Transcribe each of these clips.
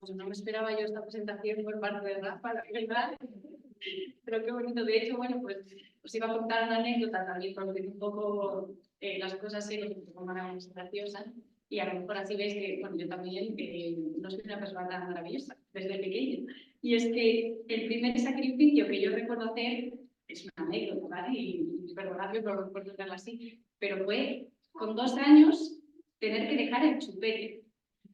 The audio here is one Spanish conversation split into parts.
Pues no me esperaba yo esta presentación por parte de Rafa, la verdad. Pero qué bonito. De hecho, bueno, pues os iba a contar una anécdota también, porque un poco las cosas se un poco más graciosas. Y a lo mejor así veis que, bueno, yo también no soy una persona tan maravillosa desde pequeña. Y es que el primer sacrificio que yo recuerdo hacer es una anécdota, ¿vale? Y perdonadme por contarla así, pero fue con 2 años tener que dejar el chupete.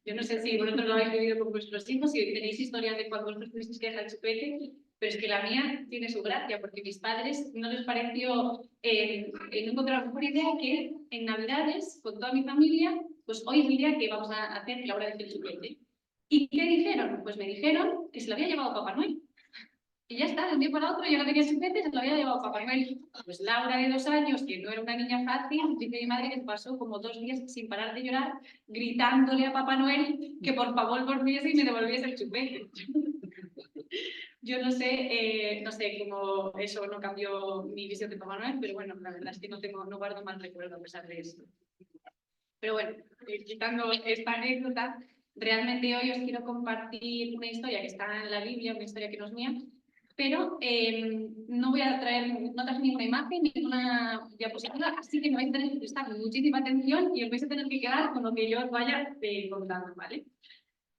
Yo no sé si vosotros lo habéis vivido con vuestros hijos, si tenéis historias de cuando vosotros tuvisteis que dejar el chupete, pero es que la mía tiene su gracia, porque a mis padres no les pareció, no encontraron mejor idea que en Navidades, con toda mi familia, pues hoy es el día que vamos a hacer la hora del chupete. ¿Y qué dijeron? Pues me dijeron que se lo había llevado Papá Noel. Y ya está, de un día para otro yo no tenía chupete, se lo había llevado Papá Noel. Pues Laura, de 2 años, que no era una niña fácil, dice mi madre que pasó como 2 días sin parar de llorar, gritándole a Papá Noel que por favor volviese y me devolviese el chupete. Yo no sé cómo eso no cambió mi visión de Papá Noel, pero bueno, la verdad es que no guardo mal recuerdo a pesar de eso. Pero bueno, quitando esta anécdota, realmente hoy os quiero compartir una historia que está en la Biblia, una historia que no es mía, pero no voy a traer ninguna imagen, ninguna diapositiva, así que me vais a tener que prestar muchísima atención y os vais a tener que quedar con lo que yo os vaya contando, ¿vale?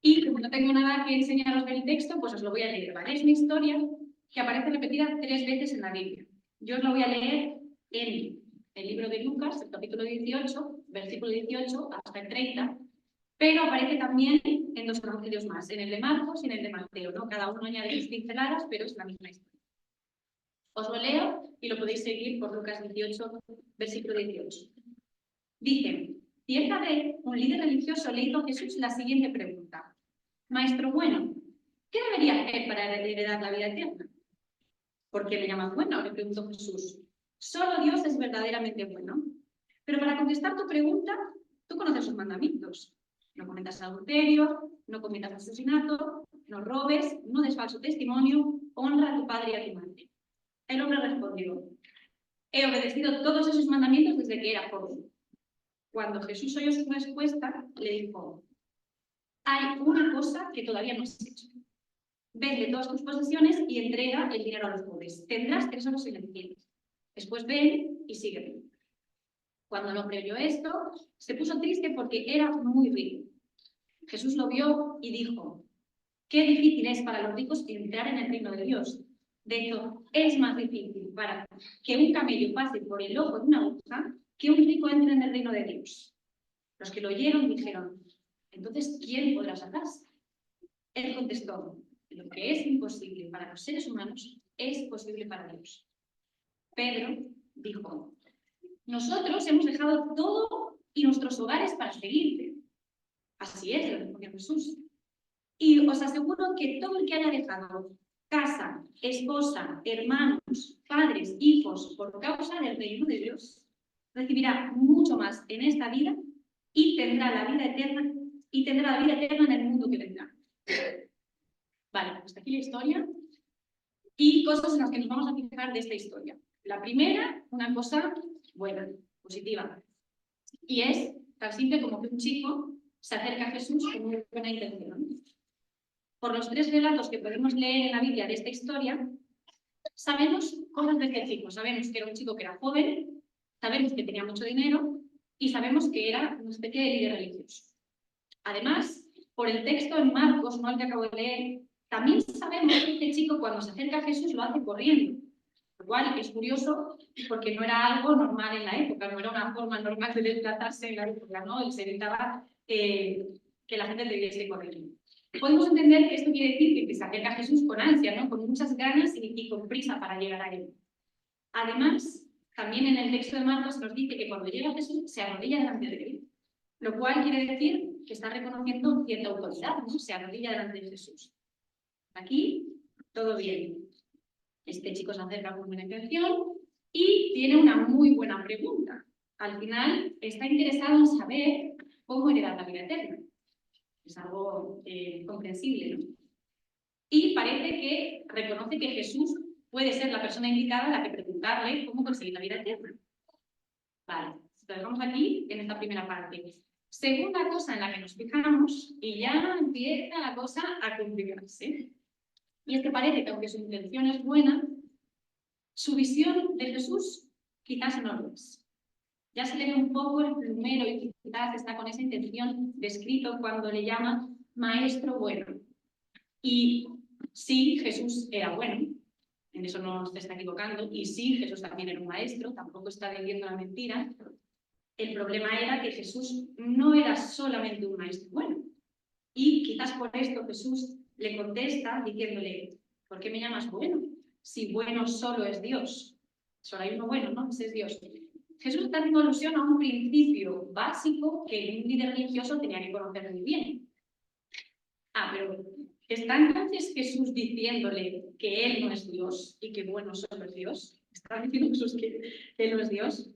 Y como no tengo nada que enseñaros del texto, pues os lo voy a leer, ¿vale? Es una historia que aparece repetida 3 veces en la Biblia. Yo os lo voy a leer en el libro de Lucas, el capítulo 18, versículo 18 hasta el 30, pero aparece también en 2 evangelios más, en el de Marcos y en el de Mateo, ¿no? Cada uno añade sus pinceladas, pero es la misma historia. Os lo leo y lo podéis seguir por Lucas 18, versículo 18. Dice: cierta vez, un líder religioso le hizo a Jesús la siguiente pregunta: Maestro bueno, ¿qué debería hacer para heredar la vida eterna? ¿Por qué me llamas bueno?, le preguntó Jesús. Solo Dios es verdaderamente bueno. Pero para contestar tu pregunta, tú conoces sus mandamientos. No cometas adulterio, no cometas asesinato, no robes, no des falso testimonio, honra a tu padre y a tu madre. El hombre respondió: he obedecido todos esos mandamientos desde que era joven. Cuando Jesús oyó su respuesta, le dijo: hay una cosa que todavía no has hecho. Vende todas tus posesiones y entrega el dinero a los pobres. Tendrás tesoros en el cielo. Después ven y sígueme. Cuando el hombre oyó esto, se puso triste porque era muy rico. Jesús lo vio y dijo: qué difícil es para los ricos entrar en el reino de Dios. De hecho, es más difícil para que un camello pase por el ojo de una aguja que un rico entre en el reino de Dios. Los que lo oyeron dijeron: entonces, ¿quién podrá salvarse? Él contestó: lo que es imposible para los seres humanos es posible para Dios. Pedro dijo: nosotros hemos dejado todo y nuestros hogares para seguirte. Así es, le respondió Jesús. Y os aseguro que todo el que haya dejado casa, esposa, hermanos, padres, hijos, por causa del reino de Dios, recibirá mucho más en esta vida y tendrá la vida eterna en el mundo que vendrá. Vale, hasta aquí la historia y cosas en las que nos vamos a fijar de esta historia. La primera, una cosa buena, positiva, y es tan simple como que un chico se acerca a Jesús con una buena intención. Por los 3 relatos que podemos leer en la Biblia de esta historia, sabemos cosas de este chico. Sabemos que era un chico que era joven, sabemos que tenía mucho dinero y sabemos que era una especie de líder religioso. Además, por el texto en Marcos, no el que acabo de leer, también sabemos que este chico cuando se acerca a Jesús lo hace corriendo. Lo cual es curioso porque no era algo normal en la época, no era una forma normal de desplazarse en la época, ¿no? Él se evitaba que la gente debiese correr. Podemos entender que esto quiere decir que se acerca a Jesús con ansia, ¿no? Con muchas ganas y con prisa para llegar a él. Además, también en el texto de Marcos nos dice que cuando llega a Jesús se arrodilla delante de él, lo cual quiere decir que está reconociendo cierta autoridad, ¿no? Se arrodilla delante de Jesús. Aquí, todo bien. Este chico se acerca con buena intención y tiene una muy buena pregunta. Al final, está interesado en saber cómo heredar la vida eterna. Es algo comprensible, ¿no? Y parece que reconoce que Jesús puede ser la persona indicada a la que preguntarle cómo conseguir la vida eterna. Vale, lo dejamos aquí en esta primera parte. segunda cosa en la que nos fijamos, y ya empieza la cosa a complicarse. Y es que parece que aunque su intención es buena, su visión de Jesús quizás no lo es. Ya se le ve un poco el plumero y quizás está con esa intención descrito cuando le llama maestro bueno. Y sí, Jesús era bueno, en eso no se está equivocando, y sí, Jesús también era un maestro, tampoco está diciendo la mentira. El problema era que Jesús no era solamente un maestro bueno. Y quizás por esto Jesús le contesta diciéndole, ¿por qué me llamas bueno? Si bueno solo es Dios. Solo hay uno bueno, ¿no? Ese es Dios. Jesús está haciendo alusión a un principio básico que un líder religioso tenía que conocer muy bien. Pero ¿está entonces Jesús diciéndole que Él no es Dios y que bueno solo es Dios? ¿Está diciendo Jesús que Él no es Dios?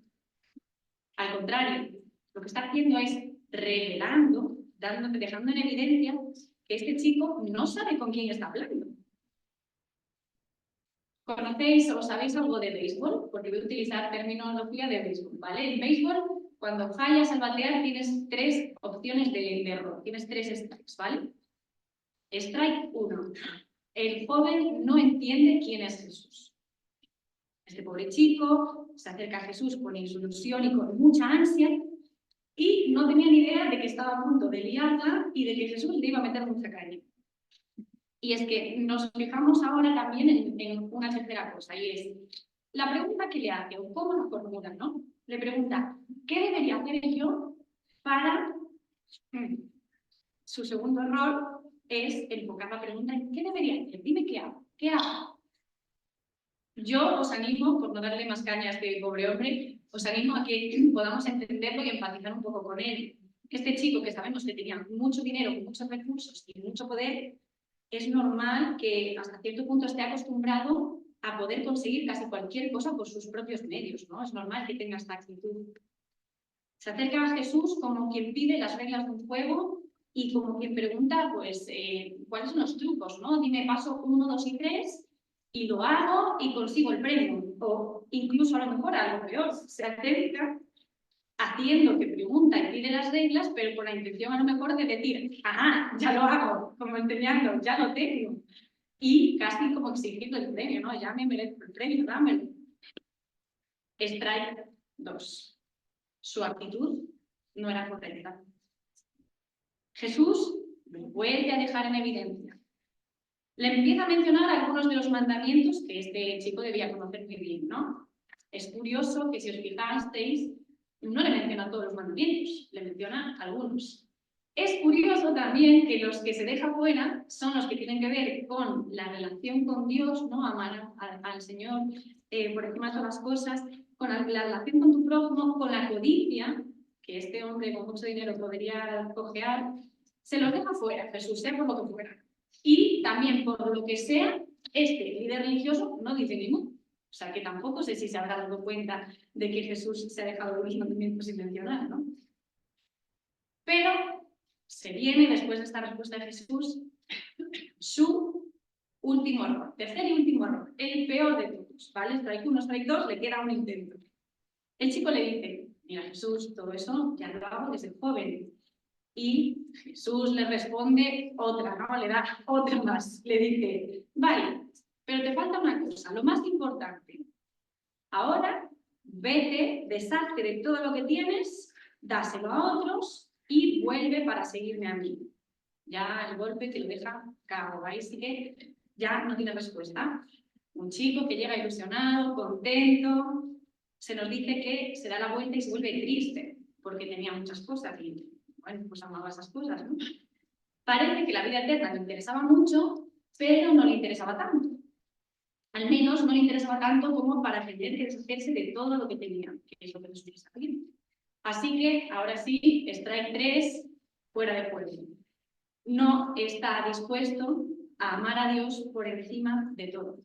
Al contrario, lo que está haciendo es revelando, dejando en evidencia que este chico no sabe con quién está hablando. ¿Conocéis o sabéis algo de béisbol? Porque voy a utilizar terminología de béisbol, ¿vale? En béisbol, cuando fallas al batear, tienes 3 opciones de error, tienes 3 strikes, ¿vale? Strike 1. El joven no entiende quién es Jesús. Este pobre chico se acerca a Jesús con ilusión y con mucha ansia y no tenía ni idea de que estaba a punto de liarla y de que Jesús le iba a meter mucha caña. Y es que nos fijamos ahora también en una tercera cosa, y es la pregunta que le hace, o cómo la formula, ¿no? Le pregunta, ¿qué debería hacer yo para...? Su segundo error es enfocar la pregunta en ¿qué debería hacer? Dime qué hago. ¿Qué hago? Yo os animo, por no darle más caña a este pobre hombre, os animo a que podamos entenderlo y empatizar un poco con él. Este chico que sabemos que tenía mucho dinero, muchos recursos y mucho poder, es normal que hasta cierto punto esté acostumbrado a poder conseguir casi cualquier cosa por sus propios medios, ¿no? Es normal que tenga esta actitud. Se acerca a Jesús como quien pide las reglas de un juego y como quien pregunta, pues, ¿cuáles son los trucos, no? Dime paso 1, 2 y 3 y lo hago y consigo el premio. O incluso a lo mejor algo peor, se acerca haciendo que pregunta y pide las reglas, pero con la intención a lo mejor de decir, ajá, ya lo hago, como enseñando, ya lo tengo. Y casi como exigiendo el premio, ¿no? Ya me merezco el premio, dámelo. Strike 2. Su actitud no era correcta. Jesús lo vuelve a dejar en evidencia. Le empieza a mencionar algunos de los mandamientos que este chico debía conocer muy bien, ¿no? Es curioso que si os fijasteis, no le menciona todos los mandamientos, le menciona algunos. Es curioso también que los que se deja fuera son los que tienen que ver con la relación con Dios, ¿no? Amar al Señor por encima de todas las cosas, con la relación con tu prójimo, con la codicia, que este hombre con mucho dinero podría cojear, se los deja fuera, Jesús, sea por lo que fuera. Y también, por lo que sea, este líder religioso no dice ninguno. O sea, que tampoco sé si se habrá dado cuenta de que Jesús se ha dejado los mandamientos sin mencionar, ¿no? Pero se viene, después de esta respuesta de Jesús, su último error, tercer y último error, el peor de todos, ¿vale? Strike 1, strike 2, le queda un intento. El chico le dice, mira Jesús, todo eso ya lo hago desde joven. Y Jesús le responde otra, ¿no? Le da otra más. Le dice, vale, pero te falta una cosa, lo más importante. Ahora, vete, deshazte de todo lo que tienes, dáselo a otros y vuelve para seguirme a mí. Ya el golpe te lo deja cabo, ahí sí que ya no tiene respuesta. Un chico que llega ilusionado, contento, se nos dice que se da la vuelta y se vuelve triste, porque tenía muchas cosas y, bueno, pues amaba esas cosas, ¿no? Parece que la vida eterna le interesaba mucho, pero no le interesaba tanto. Al menos no le interesaba tanto como para tener que deshacerse de todo lo que tenía, que es lo que nos está pidiendo. Así que, ahora sí, strike 3, fuera de juego. No está dispuesto a amar a Dios por encima de todo.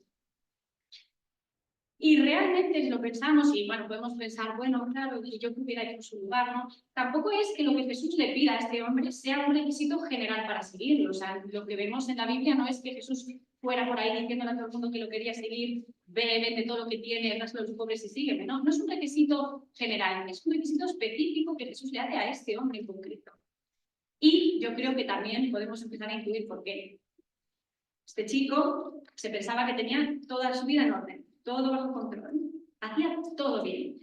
Y realmente si lo pensamos, y bueno, podemos pensar, bueno, claro, que yo hubiera hecho su lugar, ¿no? Tampoco es que lo que Jesús le pida a este hombre sea un requisito general para seguirlo. O sea, lo que vemos en la Biblia no es que Jesús fuera por ahí diciéndole a todo el mundo que lo quería seguir, ve, vende todo lo que tiene, dáselo a los pobres y sígueme. No, no es un requisito general, es un requisito específico que Jesús le hace a este hombre en concreto. Y yo creo que también podemos empezar a intuir por qué. Este chico se pensaba que tenía toda su vida en orden, todo bajo control, hacía todo bien.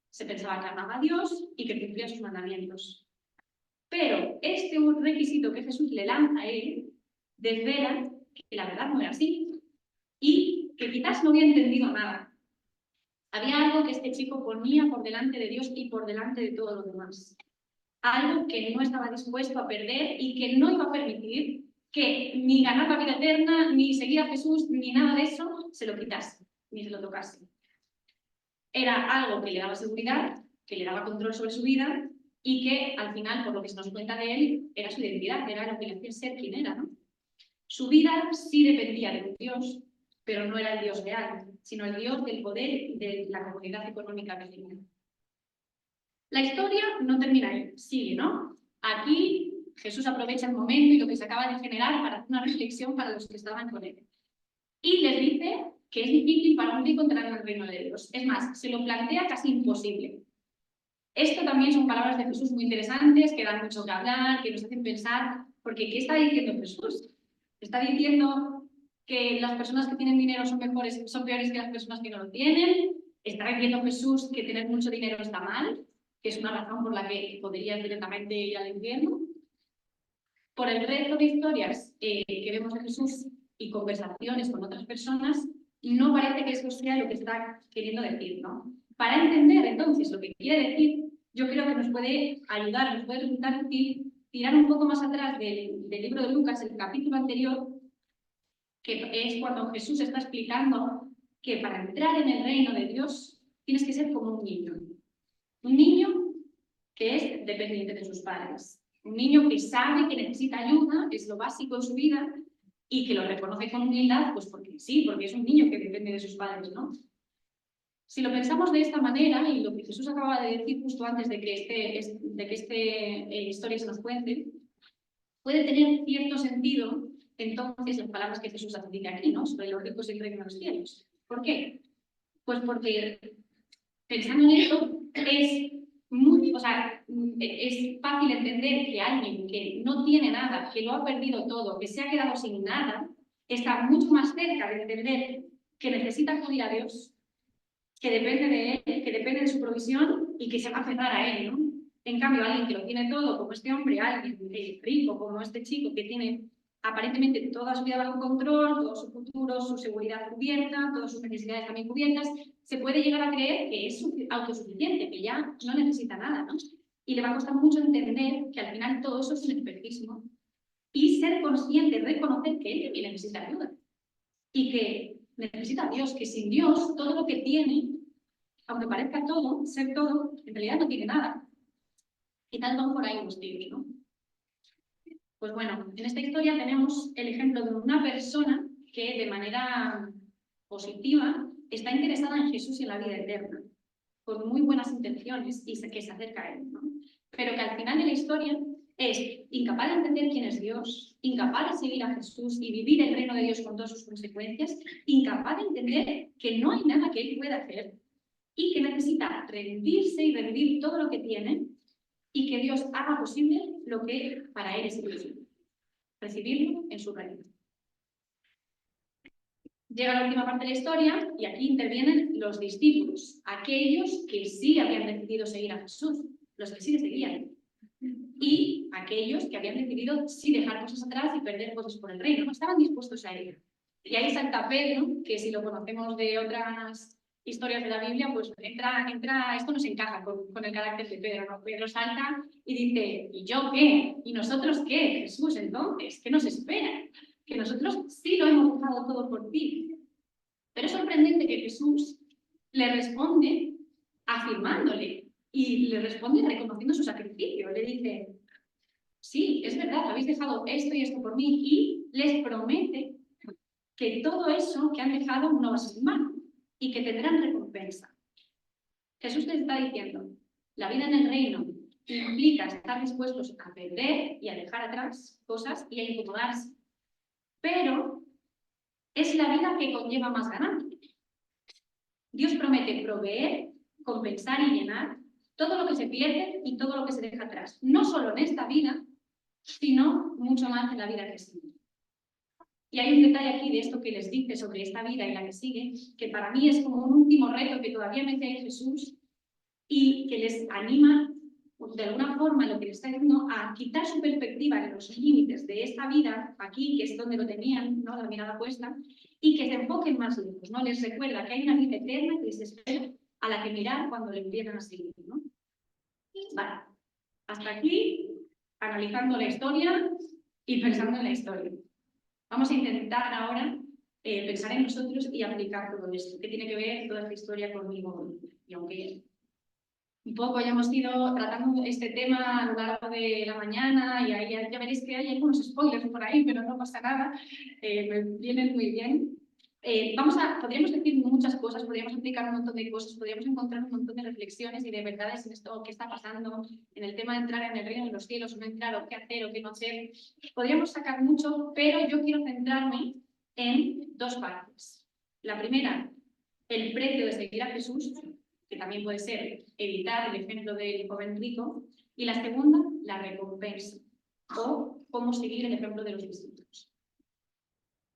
Se pensaba que amaba a Dios y que cumplía sus mandamientos. Pero este un requisito que Jesús le lanza a él desvela que la verdad no era así y que quizás no había entendido nada. Había algo que este chico ponía por delante de Dios y por delante de todos los demás. Algo que no estaba dispuesto a perder y que no iba a permitir que ni ganar la vida eterna, ni seguir a Jesús, ni nada de eso se lo quitase, ni se lo tocase. Era algo que le daba seguridad, que le daba control sobre su vida y que al final, por lo que se nos cuenta de él, era su identidad, era lo que le hacía ser quien era, ¿no? Su vida sí dependía de un Dios, pero no era el Dios real, sino el Dios del poder y de la comunidad económica que tenía. La historia no termina ahí, sigue, ¿no? Aquí Jesús aprovecha el momento y lo que se acaba de generar para hacer una reflexión para los que estaban con él. Y les dice que es difícil para un rico entrar en el reino de Dios. Es más, se lo plantea casi imposible. Esto también son palabras de Jesús muy interesantes, que dan mucho que hablar, que nos hacen pensar, porque ¿qué está diciendo Jesús? Está diciendo que las personas que tienen dinero son mejores, son peores que las personas que no lo tienen. Está diciendo Jesús que tener mucho dinero está mal, que es una razón por la que podrías directamente ir al infierno. Por el resto de historias que vemos de Jesús y conversaciones con otras personas, no parece que eso sea lo que está queriendo decir, ¿no? Para entender entonces lo que quiere decir, yo creo que nos puede ayudar, nos puede resultar útil tirar un poco más atrás del libro de Lucas, el capítulo anterior, que es cuando Jesús está explicando que para entrar en el reino de Dios tienes que ser como un niño. Un niño que es dependiente de sus padres. Un niño que sabe que necesita ayuda, es lo básico en su vida, y que lo reconoce con humildad, pues porque sí, porque es un niño que depende de sus padres, ¿no? Si lo pensamos de esta manera, y lo que Jesús acaba de decir justo antes de que esta historia se nos cuente, puede tener cierto sentido, entonces, las palabras que Jesús dice aquí, ¿no? Sobre los ricos y el reino de los cielos. ¿Por qué? Pues porque, pensando en esto, es fácil entender que alguien que no tiene nada, que lo ha perdido todo, que se ha quedado sin nada, está mucho más cerca de entender que necesita acudir a Dios, que depende de Él, que depende de su provisión y que se va a aferrar a Él, ¿no? En cambio, alguien que lo tiene todo, como este hombre, alguien rico, como este chico que tiene aparentemente toda su vida bajo control, todo su futuro, su seguridad cubierta, todas sus necesidades también cubiertas, se puede llegar a creer que es autosuficiente, que ya no necesita nada, ¿no? Y le va a costar mucho entender que al final todo eso es un espejismo y ser consciente, reconocer que él también necesita ayuda y que necesita a Dios, que sin Dios todo lo que tiene, aunque parezca todo, ser todo, en realidad no tiene nada. Y tal van por ahí los tiros, ¿no? Pues bueno, en esta historia tenemos el ejemplo de una persona que de manera positiva está interesada en Jesús y en la vida eterna, con muy buenas intenciones y que se acerca a Él, ¿no? Pero que al final de la historia es incapaz de entender quién es Dios, incapaz de seguir a Jesús y vivir el reino de Dios con todas sus consecuencias, incapaz de entender que no hay nada que Él pueda hacer y que necesita rendirse y rendir todo lo que tiene y que Dios haga posible lo que para Él es imposible, recibirlo en su reino. Llega la última parte de la historia y aquí intervienen los discípulos, aquellos que sí habían decidido seguir a Jesús, los que sí le seguían, y aquellos que habían decidido sí dejar cosas atrás y perder cosas por el reino, no estaban dispuestos a ello. Y ahí salta Pedro, que si lo conocemos de otras historias de la Biblia, pues esto nos encaja con el carácter de Pedro, ¿no? Pedro salta y dice, ¿y yo qué? ¿Y nosotros qué? Jesús, entonces, ¿qué nos espera? Que nosotros sí lo hemos dejado todo por ti. Pero es sorprendente que Jesús le responde afirmándole y le responde reconociendo su sacrificio. Le dice, sí, es verdad, habéis dejado esto y esto por mí, y les promete que todo eso que han dejado no va a ser en vano. y que tendrán recompensa. Jesús te está diciendo, la vida en el reino implica estar dispuestos a perder y a dejar atrás cosas y a incomodarse. Pero es la vida que conlleva más ganancia. Dios promete proveer, compensar y llenar todo lo que se pierde y todo lo que se deja atrás. No solo en esta vida, sino mucho más en la vida que sigue. Y hay un detalle aquí de esto que les dice sobre esta vida y la que sigue, que para mí es como un último reto que todavía mete ahí Jesús y que les anima, de alguna forma, lo que les está diciendo, a quitar su perspectiva de los límites de esta vida, aquí, que es donde lo tenían, ¿no? La mirada puesta, y que se enfoquen más lejos, ¿no? Les recuerda que hay una vida eterna que les espera a la que mirar cuando le empiezan a seguir, ¿no? Vale, hasta aquí, analizando la historia y pensando en la historia. Vamos a intentar ahora pensar en nosotros y aplicar todo esto, que tiene que ver toda esta historia conmigo. Y aunque un poco ya hemos ido tratando este tema a lo largo de la mañana y ahí ya veréis que hay algunos spoilers por ahí, pero no pasa nada, me vienen muy bien. Podríamos decir muchas cosas, podríamos aplicar un montón de cosas, podríamos encontrar un montón de reflexiones y de verdades en esto, qué está pasando, en el tema de entrar en el reino de los cielos o no entrar, o qué hacer o qué no hacer. Podríamos sacar mucho, pero yo quiero centrarme en dos partes. La primera, el precio de seguir a Jesús, que también puede ser evitar el ejemplo del joven rico, y la segunda, la recompensa, o cómo seguir el ejemplo de los discípulos.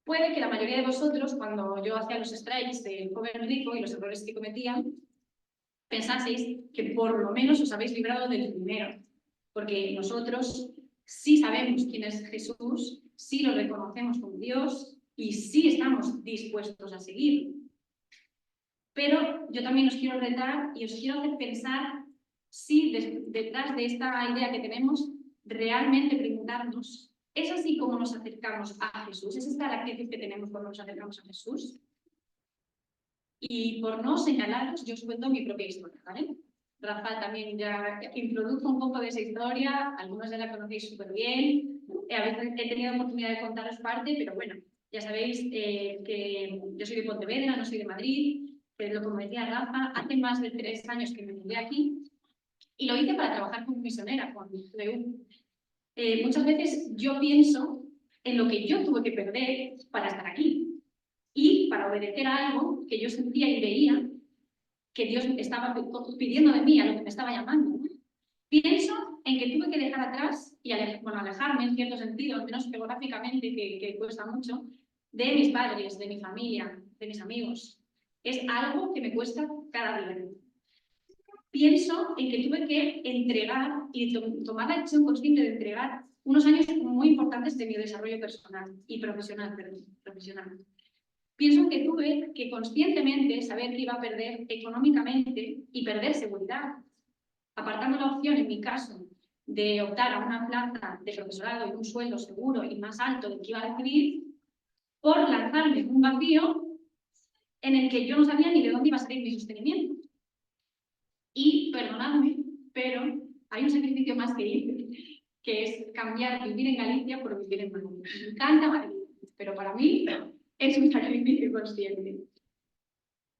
Puede que la mayoría de vosotros, cuando yo hacía los strikes del joven rico y los errores que cometía, pensaseis que por lo menos os habéis librado del primero, porque nosotros sí sabemos quién es Jesús, sí lo reconocemos como Dios y sí estamos dispuestos a seguirlo. Pero yo también os quiero retar y os quiero hacer pensar si detrás de esta idea que tenemos, realmente preguntarnos, ¿es así como nos acercamos a Jesús? ¿Es esta la actitud que tenemos cuando nos acercamos a Jesús? Y por no señalaros, yo os cuento mi propia historia, ¿vale? Rafa también ya introdujo un poco de esa historia, algunos ya la conocéis súper bien, a veces he tenido oportunidad de contaros parte, pero bueno, ya sabéis que yo soy de Pontevedra, no soy de Madrid, pero como decía Rafa, hace más de 3 años que me mudé aquí y lo hice para trabajar como misionera con CEU. Muchas veces yo pienso en lo que yo tuve que perder para estar aquí y para obedecer a algo que yo sentía y veía que Dios estaba pidiendo de mí, a lo que me estaba llamando. Pienso en que tuve que dejar atrás y alejarme en cierto sentido, al menos geográficamente, que cuesta mucho, de mis padres, de mi familia, de mis amigos. Es algo que me cuesta cada día. Pienso en que tuve que entregar y tomar la decisión consciente de entregar unos años muy importantes de mi desarrollo personal y profesional. Pienso que tuve que conscientemente saber que iba a perder económicamente y perder seguridad, apartando la opción, en mi caso, de optar a una plaza de profesorado y un sueldo seguro y más alto del que iba a recibir, por lanzarme en un vacío en el que yo no sabía ni de dónde iba a salir mi sostenimiento. Y, perdonadme, pero hay un sacrificio más que hice, que es cambiar vivir en Galicia por vivir en Madrid. Me encanta Madrid, pero para mí es un sacrificio consciente.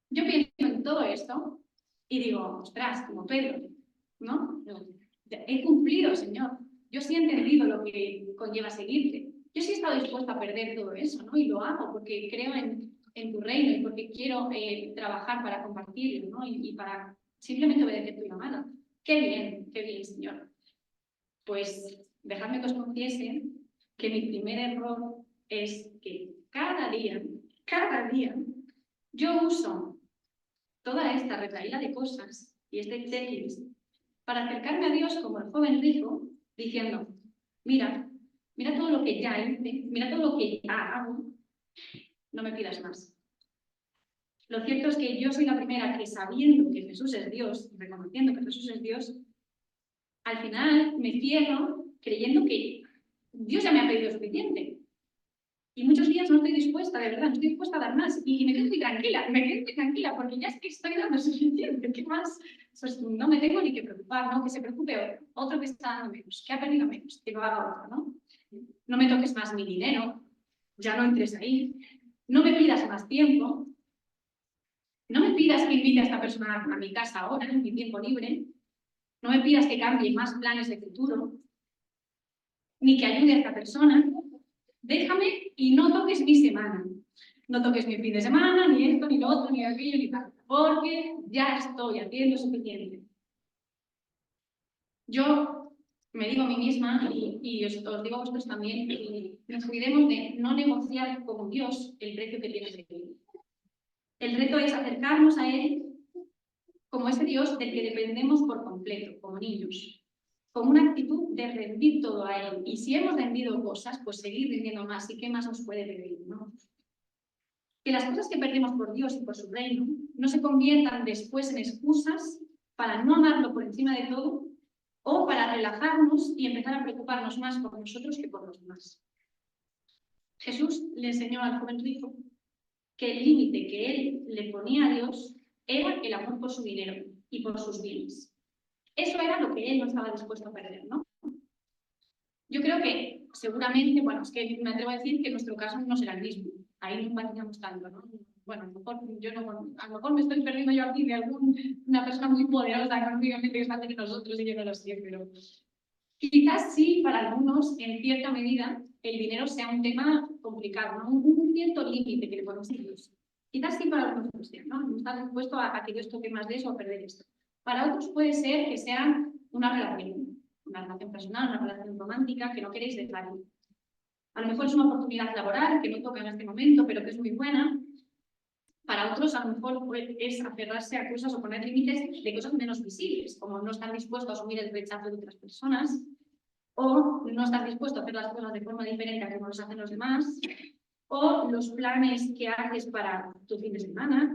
Yo pienso en todo esto y digo, ostras, como Pedro, ¿no? He cumplido, Señor. Yo sí he entendido lo que conlleva seguirte. Yo sí he estado dispuesta a perder todo eso, ¿no? Y lo hago porque creo en tu reino y porque quiero trabajar para compartirlo, ¿no? Y para simplemente obedecer tu llamada. Qué bien, Señor. Pues dejadme que os confiese que mi primer error es que cada día, yo uso toda esta retahíla de cosas y este checklist para acercarme a Dios como el joven rico, diciendo, mira todo lo que ya hice, mira todo lo que ya hago, no me pidas más. Lo cierto es que yo soy la primera que, sabiendo que Jesús es Dios, reconociendo que Jesús es Dios, al final me cierro creyendo que Dios ya me ha pedido suficiente. Y muchos días no estoy dispuesta, de verdad, no estoy dispuesta a dar más. Y me quedo muy tranquila, porque ya es que estoy dando suficiente. ¿Qué más? Pues no me tengo ni que preocupar, ¿no? Que se preocupe otro que está dando menos, que ha perdido menos, que lo haga otro, ¿no? No me toques más mi dinero, ya no entres ahí. No me pidas más tiempo. No me pidas que invite a esta persona a mi casa ahora, en mi tiempo libre. No me pidas que cambie más planes de futuro, ni que ayude a esta persona. Déjame y no toques mi semana. No toques mi fin de semana, ni esto, ni lo otro, ni aquello, ni tal. Porque ya estoy haciendo suficiente. Yo me digo a mí misma, y os digo a vosotros también, que nos cuidemos de no negociar con Dios el precio que tiene de vivir. El reto es acercarnos a Él como ese Dios del que dependemos por completo, como niños, con una actitud de rendir todo a Él. Y si hemos rendido cosas, pues seguir rindiendo más. ¿Y qué más nos puede pedir, no? Que las cosas que perdemos por Dios y por su reino no se conviertan después en excusas para no amarlo por encima de todo o para relajarnos y empezar a preocuparnos más por nosotros que por los demás. Jesús le enseñó al joven rico que el límite que él le ponía a Dios era el amor por su dinero y por sus bienes. Eso era lo que él no estaba dispuesto a perder, ¿no? Yo creo que seguramente, bueno, es que me atrevo a decir que nuestro caso no será el mismo. Ahí no parecíamos tanto, ¿no? Bueno, a lo mejor me estoy perdiendo yo aquí de alguna persona muy poderosa económicamente que es más que nosotros y yo no lo sé, pero quizás sí, para algunos, en cierta medida, el dinero sea un tema complicado, ¿no? Un cierto límite que le ponemos a Dios. Quizás sí para algunos cristianos, ¿no? No están dispuestos a que Dios toque más de eso o a perder esto. Para otros puede ser que sea una relación personal, una relación romántica que no queréis dejar. A lo mejor es una oportunidad laboral que no toca en este momento, pero que es muy buena. Para otros, a lo mejor es aferrarse a cosas o poner límites de cosas menos visibles, como no estar dispuesto a asumir el rechazo de otras personas, o no estar dispuesto a hacer las cosas de forma diferente a como los hacen los demás, o los planes que haces para tu fin de semana,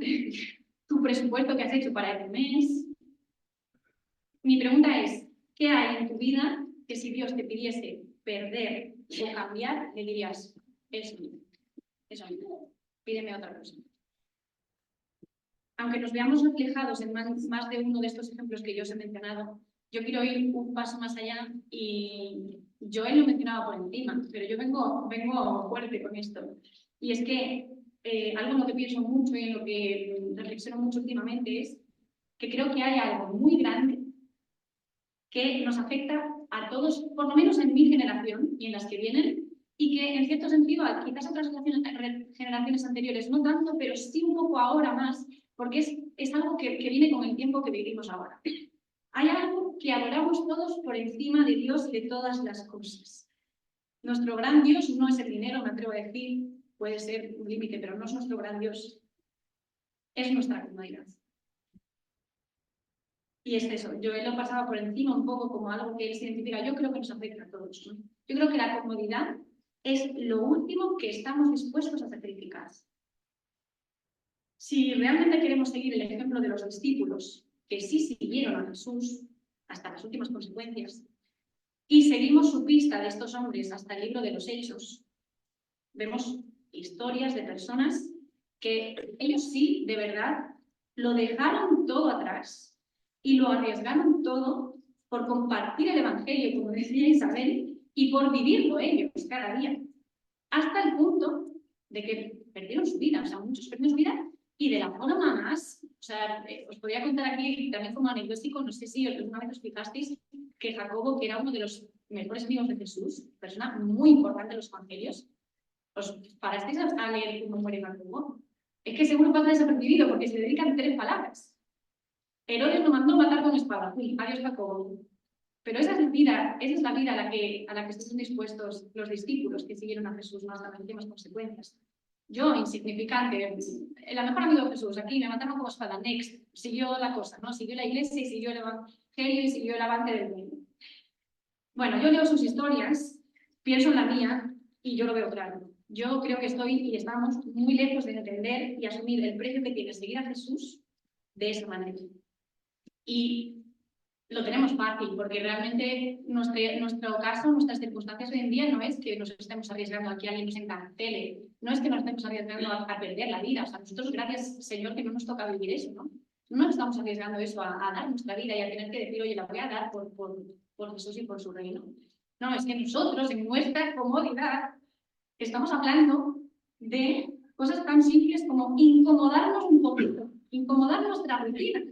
tu presupuesto que has hecho para el mes. Mi pregunta es, ¿qué hay en tu vida que si Dios te pidiese perder o cambiar, le dirías, eso no, pídeme otra cosa? Aunque nos veamos reflejados en más de uno de estos ejemplos que yo os he mencionado, yo quiero ir un paso más allá y yo él lo mencionaba por encima, pero yo vengo fuerte con esto. Y es que algo en lo que pienso mucho y en lo que reflexiono mucho últimamente es que creo que hay algo muy grande que nos afecta a todos, por lo menos en mi generación y en las que vienen, y que en cierto sentido, quizás otras generaciones anteriores no tanto, pero sí un poco ahora más, porque es algo que viene con el tiempo que vivimos ahora. Hay algo que adoramos todos por encima de Dios y de todas las cosas. Nuestro gran Dios no es el dinero, me atrevo a decir, puede ser un límite, pero no es nuestro gran Dios. Es nuestra comodidad. Y es eso, yo lo pasaba por encima un poco como algo que él se identifica. Yo creo que nos afecta a todos, ¿no? Yo creo que la comodidad es lo último que estamos dispuestos a sacrificar. Si realmente queremos seguir el ejemplo de los discípulos, que sí siguieron a Jesús hasta las últimas consecuencias, y seguimos su pista de estos hombres hasta el libro de los Hechos, vemos historias de personas que ellos sí, de verdad, lo dejaron todo atrás y lo arriesgaron todo por compartir el Evangelio, como decía Isabel, y por vivirlo ellos cada día, hasta el punto de que perdieron su vida, o sea, muchos perdieron su vida, y de la forma más, o sea, os podría contar aquí también como anecdótico, no sé si alguna vez os fijasteis que Jacobo, que era uno de los mejores amigos de Jesús, persona muy importante en los evangelios, ¿os parasteis a leer cómo muere Jacobo? Es que seguro pasa desapercibido porque se dedican 3 palabras. Herodes lo mandó matar con espada. Uy, adiós Jacobo. Pero esa es la vida a la que están dispuestos los discípulos que siguieron a Jesús más hasta las últimas consecuencias. Yo, insignificante, el mejor amigo de Jesús, aquí me mataron como espada. Next, siguió la cosa, ¿no? Siguió la iglesia y siguió el evangelio y siguió el avance del mundo. Bueno, yo leo sus historias, pienso en la mía y yo lo veo claro. Yo creo que estoy y estamos muy lejos de entender y asumir el precio que tiene seguir a Jesús de esa manera. Y lo tenemos fácil, porque realmente nuestro caso, nuestras circunstancias hoy en día no es que nos estemos arriesgando a que alguien nos encarcele, no es que nos estemos arriesgando a perder la vida. O sea, nosotros, gracias Señor, que no nos toca vivir eso, ¿no? No nos estamos arriesgando eso a dar nuestra vida y a tener que decir, oye, la voy a dar por Jesús y por su reino. No, es que nosotros, en nuestra comodidad, estamos hablando de cosas tan simples como incomodarnos un poquito incomodar nuestra rutina,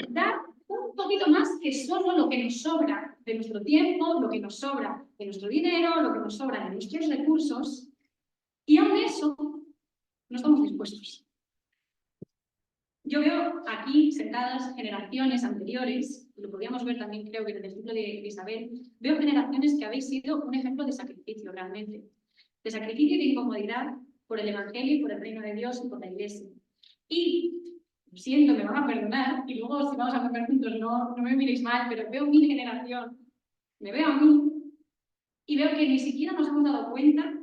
dar un poquito más que solo lo que nos sobra de nuestro tiempo, lo que nos sobra de nuestro dinero, lo que nos sobra de nuestros recursos, y aún eso no estamos dispuestos. Yo veo aquí sentadas generaciones anteriores, y lo podríamos ver también creo que en el ejemplo de Isabel, veo generaciones que habéis sido un ejemplo de sacrificio realmente, de sacrificio y de incomodidad por el Evangelio y por el reino de Dios y por la Iglesia. Y, lo siento, me van a perdonar, y luego si vamos a comer juntos no me miréis mal, pero veo mi generación, me veo a mí, y veo que ni siquiera nos hemos dado cuenta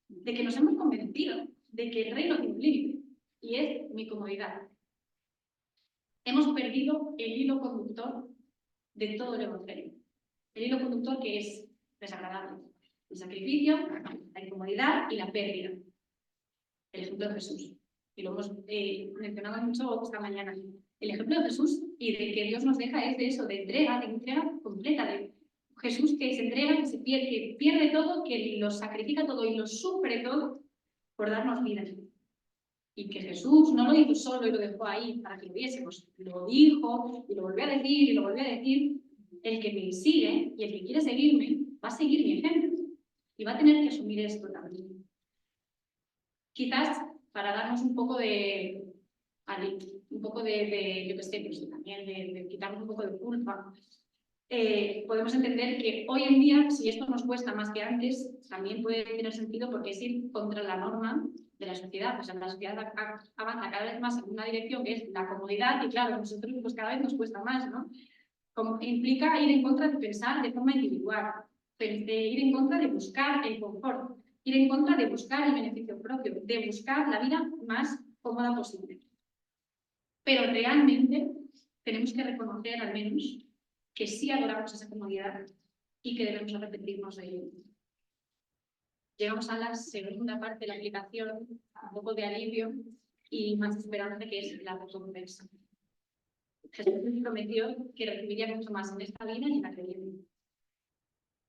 de que nos hemos convencido de que el reino tiene un límite, y es mi comodidad. Hemos perdido el hilo conductor de todo el Evangelio. El hilo conductor que es desagradable. El sacrificio, la incomodidad y la pérdida. El ejemplo de Jesús. Y lo hemos mencionado mucho esta mañana. El ejemplo de Jesús y de que Dios nos deja es de eso, de entrega completa. De Jesús que se entrega, que pierde todo, que lo sacrifica todo y lo sufre todo por darnos vida. Y que Jesús no lo hizo solo y lo dejó ahí para que lo viésemos. Lo dijo y lo volvió a decir y lo volvió a decir. El que me sigue y el que quiere seguirme va a seguir mi ejemplo. Y va a tener que asumir esto también. Quizás para darnos un poco de yo qué sé, pues también de quitarnos un poco de culpa. Podemos entender que hoy en día, si esto nos cuesta más que antes, también puede tener sentido porque es ir contra la norma de la sociedad. Pues la sociedad avanza cada vez más en una dirección que es la comodidad y claro, a nosotros pues cada vez nos cuesta más, ¿no? Como implica ir en contra de pensar de forma individual, de ir en contra de buscar el confort, ir en contra de buscar el beneficio propio, de buscar la vida más cómoda posible. Pero realmente tenemos que reconocer al menos que sí adoramos esa comodidad y que debemos arrepentirnos de ello. Llegamos a la segunda parte de la aplicación, un poco de alivio y más esperanza, que es la recompensa. Jesús prometió que recibiría mucho más en esta vida y en la que viene.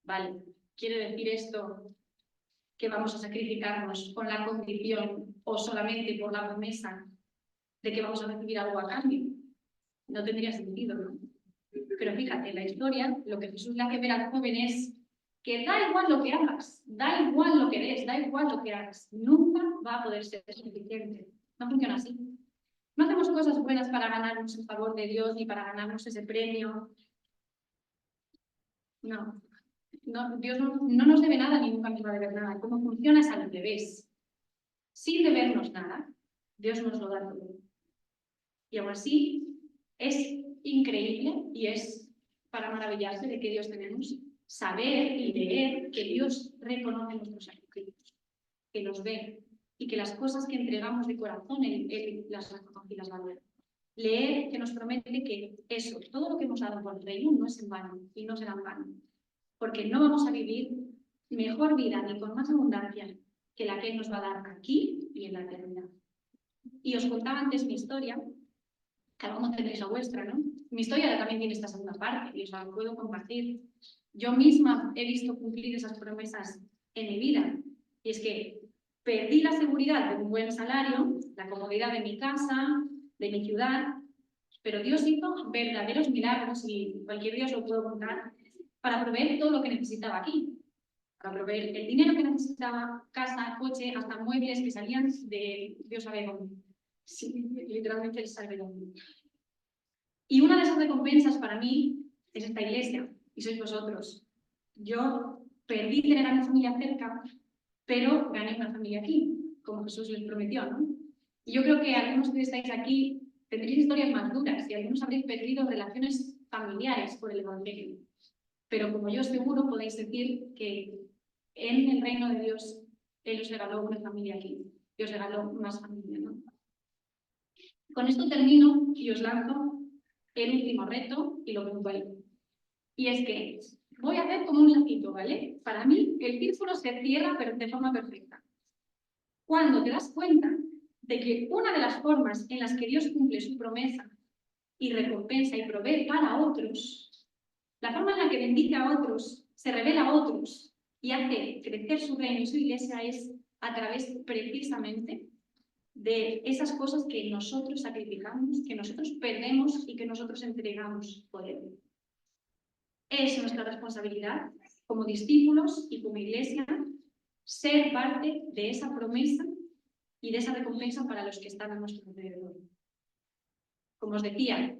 Vale, ¿quiere decir esto que vamos a sacrificarnos con la condición o solamente por la promesa de que vamos a recibir algo a cambio? No tendría sentido, ¿no? Pero fíjate, en la historia, lo que Jesús le hace ver al joven es que da igual lo que hagas, da igual lo que des, da igual lo que hagas, nunca va a poder ser suficiente. No funciona así. No hacemos cosas buenas para ganarnos el favor de Dios ni para ganarnos ese premio. No, Dios no nos debe nada ni nunca nos va a deber nada. Cómo funciona es al revés. Sin debernos nada, Dios nos lo da todo. Y aún así, es increíble y es para maravillarse de que Dios tenemos, saber y leer que Dios reconoce nuestros sacrificios, que los ve y que las cosas que entregamos de corazón, Él las reconoce y las valora. Leer que nos promete que eso, todo lo que hemos dado por el reino no es en vano y no será en vano, porque no vamos a vivir mejor vida ni con más abundancia que la que Él nos va a dar aquí y en la eternidad. Y os contaba antes mi historia, cada uno tendréis la vuestra, ¿no? Mi historia también tiene esta segunda parte y os la puedo compartir. Yo misma he visto cumplir esas promesas en mi vida. Y es que perdí la seguridad de un buen salario, la comodidad de mi casa, de mi ciudad, pero Dios hizo verdaderos milagros y cualquier día os lo puedo contar para proveer todo lo que necesitaba aquí. Para proveer el dinero que necesitaba, casa, coche, hasta muebles que salían de Dios sabe dónde. Sí, literalmente el salvedón. Y una de esas recompensas para mí es esta iglesia, y sois vosotros. Yo perdí tener a mi familia cerca, pero gané una familia aquí, como Jesús les prometió, ¿no? Y yo creo que algunos que estáis aquí tendréis historias más duras y algunos habréis perdido relaciones familiares por el Evangelio. Pero como yo seguro podéis decir que en el reino de Dios Él os regaló una familia aquí y os regaló más familia, ¿no? Con esto termino y os lanzo el último reto y lo puntualizo. Y es que voy a hacer como un lacito, ¿vale? Para mí el círculo se cierra de forma perfecta. Cuando te das cuenta de que una de las formas en las que Dios cumple su promesa y recompensa y provee para otros, la forma en la que bendice a otros, se revela a otros y hace crecer su reino y su iglesia es a través precisamente de esas cosas que nosotros sacrificamos, que nosotros perdemos y que nosotros entregamos por Él. Es nuestra responsabilidad como discípulos y como iglesia ser parte de esa promesa y de esa recompensa para los que están a nuestro alrededor. Como os decía,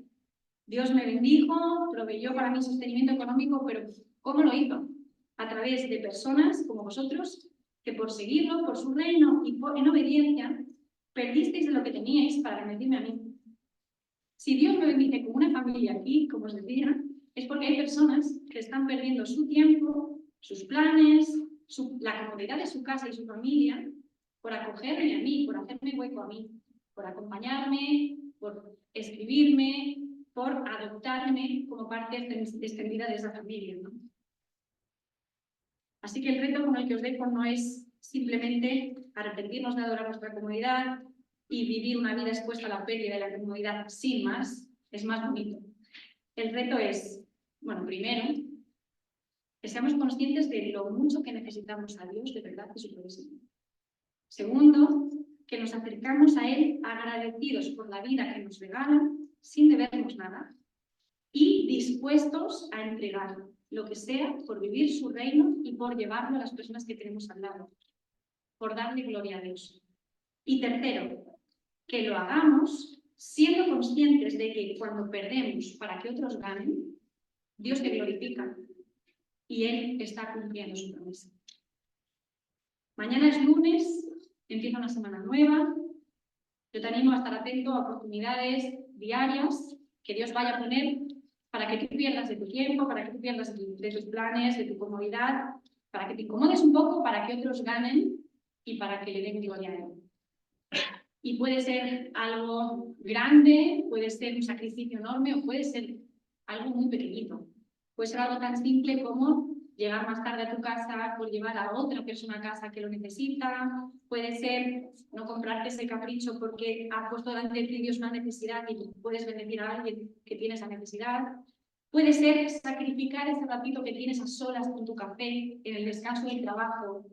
Dios me bendijo, proveyó para mí sostenimiento económico, pero ¿cómo lo hizo? A través de personas como vosotros, que por seguirlo, por su reino y en obediencia, perdisteis de lo que teníais para bendecirme a mí. Si Dios me bendice con una familia aquí, como os decía, es porque hay personas que están perdiendo su tiempo, sus planes, la comodidad de su casa y su familia, por acogerme a mí, por hacerme hueco a mí, por acompañarme, por escribirme, por adoptarme como parte extendida de esa familia, ¿no? Así que el reto con el que os dejo no es simplemente arrepentirnos de adorar nuestra comunidad y vivir una vida expuesta a la pérdida de la comodidad sin más, es más bonito. El reto es, bueno, primero, que seamos conscientes de lo mucho que necesitamos a Dios de verdad y su promesa. Segundo, que nos acercamos a Él agradecidos por la vida que nos regala, sin debernos nada, y dispuestos a entregar lo que sea por vivir su reino y por llevarlo a las personas que tenemos al lado, por darle gloria a Dios. Y tercero, que lo hagamos siendo conscientes de que cuando perdemos para que otros ganen, Dios te glorifica y Él está cumpliendo su promesa. Mañana es lunes, empieza una semana nueva. Yo te animo a estar atento a oportunidades diarias que Dios vaya a poner para que tú pierdas de tu tiempo, para que tú pierdas de tus planes, de tu comodidad, para que te incomodes un poco, para que otros ganen y para que le den gloria a Él. Y puede ser algo grande, puede ser un sacrificio enorme o puede ser algo muy pequeñito. Puede ser algo tan simple como llegar más tarde a tu casa por llevar a otra persona a casa que lo necesita. Puede ser no comprarte ese capricho porque ha puesto delante de ti Dios una necesidad y puedes bendecir a alguien que tiene esa necesidad. Puede ser sacrificar ese ratito que tienes a solas con tu café en el descanso del trabajo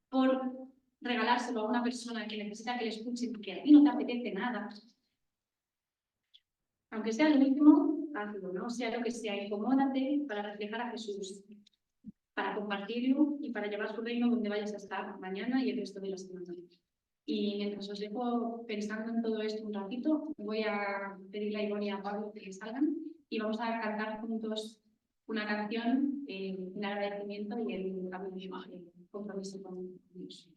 por regalárselo a una persona que necesita que le escuchen porque a ti no te apetece nada. Aunque sea lo último, hazlo, ¿no? Sea lo que sea, incomódate para reflejar a Jesús, para compartirlo y para llevar su reino donde vayas a estar mañana y el resto de la semana. Y mientras os dejo pensando en todo esto un ratito, voy a pedirle a Ivonne y a Pablo que salgan y vamos a cantar juntos una canción en agradecimiento y en compromiso con Dios.